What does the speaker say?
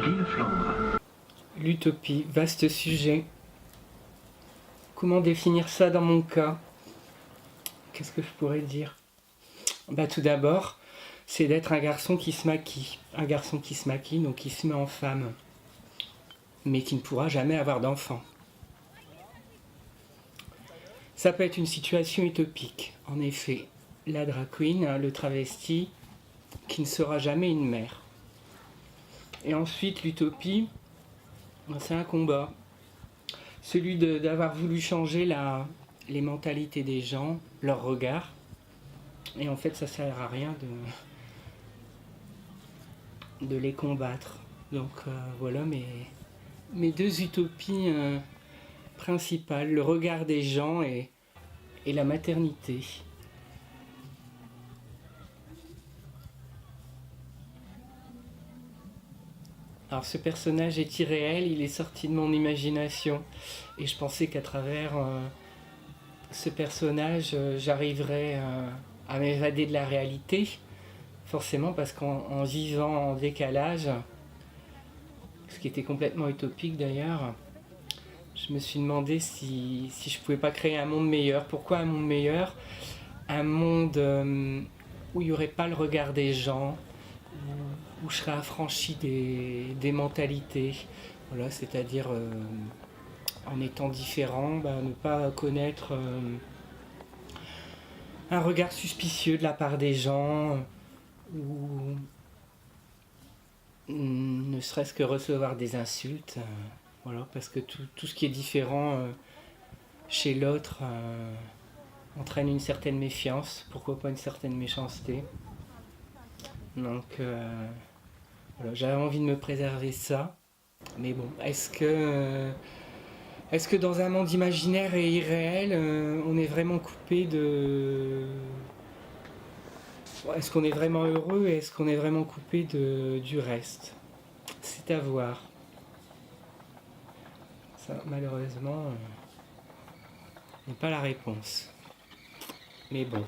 Villeflandre. L'utopie, vaste sujet. Comment définir ça dans mon cas? Qu'est-ce que je pourrais dire? Tout d'abord, c'est d'être un garçon qui se maquille. Un garçon qui se maquille, donc qui se met en femme, mais qui ne pourra jamais avoir d'enfant. Ça peut être une situation utopique. En effet, la drag queen, le travesti, qui ne sera jamais une mère. Et ensuite, l'utopie, c'est un combat. Celui d'avoir voulu changer les mentalités des gens, leur regard. Et en fait, ça sert à rien de les combattre. Donc voilà mes deux utopies principales, le regard des gens et la maternité. Alors ce personnage est irréel, il est sorti de mon imagination et je pensais qu'à travers ce personnage j'arriverais à m'évader de la réalité, forcément parce qu'en vivant en décalage, ce qui était complètement utopique d'ailleurs, je me suis demandé si je pouvais pas créer un monde meilleur. Pourquoi un monde meilleur? Un monde où il n'y aurait pas le regard des gens, où je serais affranchi des mentalités, voilà, c'est-à-dire en étant différent, ne pas connaître un regard suspicieux de la part des gens, ou ne serait-ce que recevoir des insultes, voilà, parce que tout ce qui est différent chez l'autre entraîne une certaine méfiance, pourquoi pas une certaine méchanceté. Donc voilà, j'avais envie de me préserver ça. Mais bon, est-ce que dans un monde imaginaire et irréel, on est vraiment coupé de... Est-ce qu'on est vraiment heureux et est-ce qu'on est vraiment coupé du reste? C'est à voir. Ça, malheureusement, n'est pas la réponse. Mais bon.